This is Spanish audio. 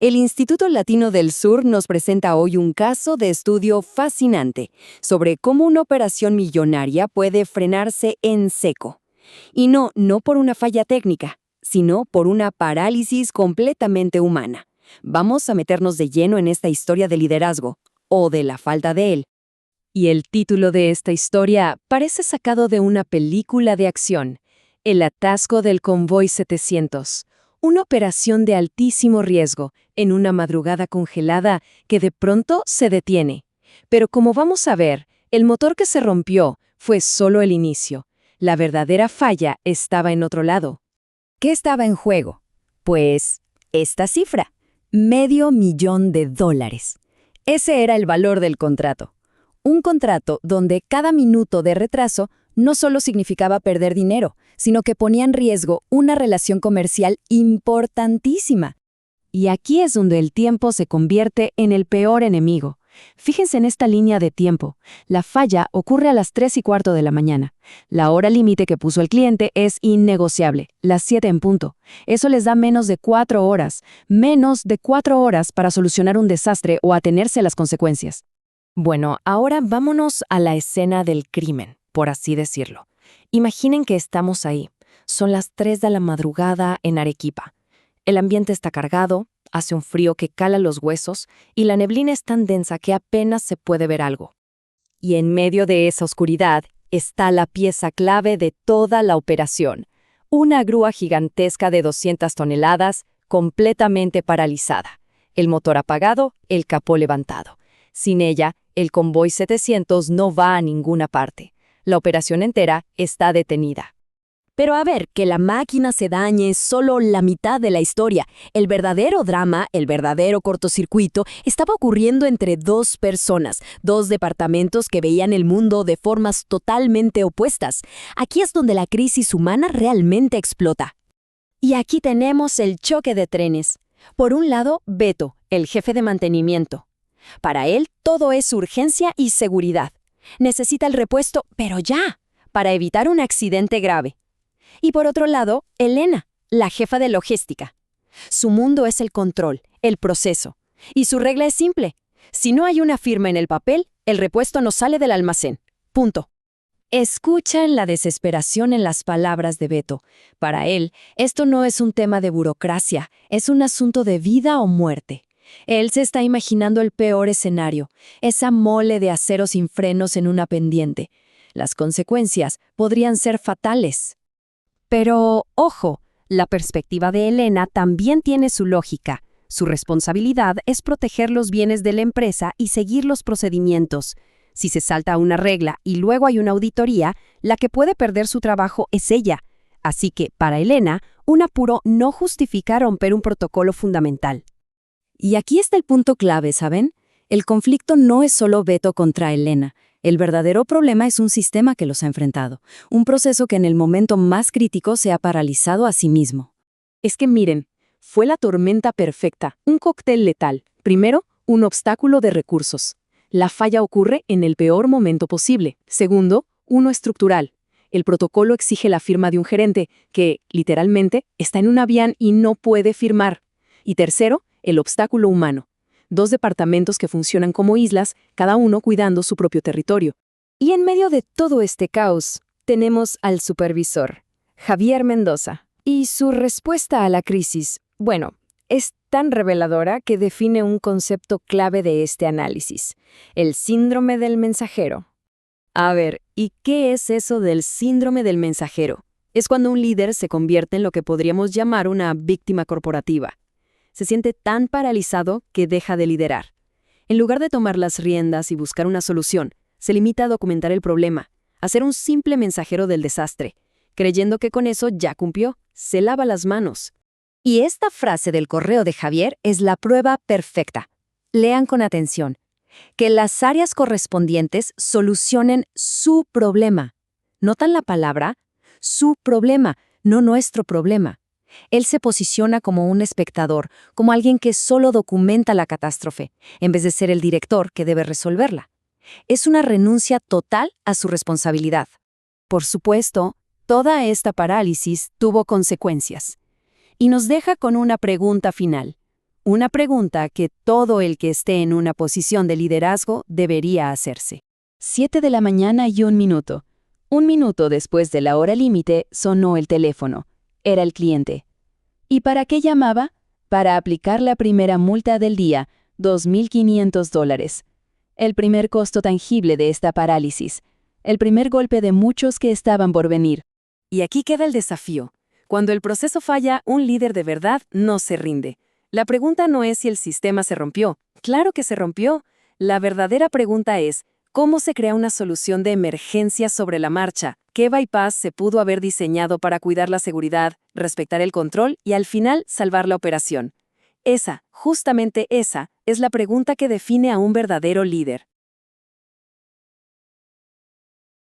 El Instituto Latino del Sur nos presenta hoy un caso de estudio fascinante sobre cómo una operación millonaria puede frenarse en seco. Y no por una falla técnica, sino por una parálisis completamente humana. Vamos a meternos de lleno en esta historia de liderazgo, o de la falta de él. Y el título de esta historia parece sacado de una película de acción, El atasco del convoy 700. Una operación de altísimo riesgo, en una madrugada congelada que de pronto se detiene. Pero como vamos a ver, el motor que se rompió fue solo el inicio. La verdadera falla estaba en otro lado. ¿Qué estaba en juego? Pues esta cifra, $500,000. Ese era el valor del contrato. Un contrato donde cada minuto de retraso no solo significaba perder dinero, sino que ponía en riesgo una relación comercial importantísima. Y aquí es donde el tiempo se convierte en el peor enemigo. Fíjense en esta línea de tiempo. La falla ocurre a las 3:15 de la mañana. La hora límite que puso el cliente es innegociable, las 7 en punto. Eso les da menos de 4 horas. Menos de 4 horas para solucionar un desastre o atenerse a las consecuencias. Bueno, ahora vámonos a la escena del crimen, por así decirlo. Imaginen que estamos ahí. Son las 3 de la madrugada en Arequipa. El ambiente está cargado, hace un frío que cala los huesos y la neblina es tan densa que apenas se puede ver algo. Y en medio de esa oscuridad está la pieza clave de toda la operación. Una grúa gigantesca de 200 toneladas, completamente paralizada. El motor apagado, el capó levantado. Sin ella, el convoy 700 no va a ninguna parte. La operación entera está detenida. Pero a ver, que la máquina se dañe es solo la mitad de la historia. El verdadero drama, el verdadero cortocircuito, estaba ocurriendo entre dos personas, dos departamentos que veían el mundo de formas totalmente opuestas. Aquí es donde la crisis humana realmente explota. Y aquí tenemos el choque de trenes. Por un lado, Beto, el jefe de mantenimiento. Para él, todo es urgencia y seguridad. Necesita el repuesto, pero ya, para evitar un accidente grave. Y por otro lado, Elena, la jefa de logística. Su mundo es el control, el proceso. Y su regla es simple. Si no hay una firma en el papel, el repuesto no sale del almacén. Punto. Escuchan la desesperación en las palabras de Beto. Para él, esto no es un tema de burocracia, es un asunto de vida o muerte. Él se está imaginando el peor escenario, esa mole de acero sin frenos en una pendiente. Las consecuencias podrían ser fatales. Pero, ojo, la perspectiva de Elena también tiene su lógica. Su responsabilidad es proteger los bienes de la empresa y seguir los procedimientos. Si se salta una regla y luego hay una auditoría, la que puede perder su trabajo es ella. Así que, para Elena, un apuro no justifica romper un protocolo fundamental. Y aquí está el punto clave, ¿saben? El conflicto no es solo Beto contra Elena. El verdadero problema es un sistema que los ha enfrentado, un proceso que en el momento más crítico se ha paralizado a sí mismo. Es que miren, fue la tormenta perfecta, un cóctel letal. Primero, un obstáculo de recursos. La falla ocurre en el peor momento posible. Segundo, uno estructural. El protocolo exige la firma de un gerente que, literalmente, está en un avión y no puede firmar. Y tercero, el obstáculo humano. 2 departamentos que funcionan como islas, cada uno cuidando su propio territorio. Y en medio de todo este caos, tenemos al supervisor, Javier Mendoza. Y su respuesta a la crisis, bueno, es tan reveladora que define un concepto clave de este análisis, el síndrome del mensajero. A ver, ¿y qué es eso del síndrome del mensajero? Es cuando un líder se convierte en lo que podríamos llamar una víctima corporativa. Se siente tan paralizado que deja de liderar. En lugar de tomar las riendas y buscar una solución, se limita a documentar el problema, a ser un simple mensajero del desastre, creyendo que con eso ya cumplió, se lava las manos. Y esta frase del correo de Javier es la prueba perfecta. Lean con atención. Que las áreas correspondientes solucionen su problema. ¿Notan la palabra? Su problema, no nuestro problema. Él se posiciona como un espectador, como alguien que solo documenta la catástrofe, en vez de ser el director que debe resolverla. Es una renuncia total a su responsabilidad. Por supuesto, toda esta parálisis tuvo consecuencias. Y nos deja con una pregunta final. Una pregunta que todo el que esté en una posición de liderazgo debería hacerse. 7 de la mañana y 1 minuto. 1 minuto después de la hora límite sonó el teléfono. Era el cliente. ¿Y para qué llamaba? Para aplicar la primera multa del día, $2.500. El primer costo tangible de esta parálisis. El primer golpe de muchos que estaban por venir. Y aquí queda el desafío. Cuando el proceso falla, un líder de verdad no se rinde. La pregunta no es si el sistema se rompió. Claro que se rompió. La verdadera pregunta es, ¿cómo se crea una solución de emergencia sobre la marcha? ¿Qué bypass se pudo haber diseñado para cuidar la seguridad, respetar el control y al final salvar la operación? Esa, justamente esa, es la pregunta que define a un verdadero líder.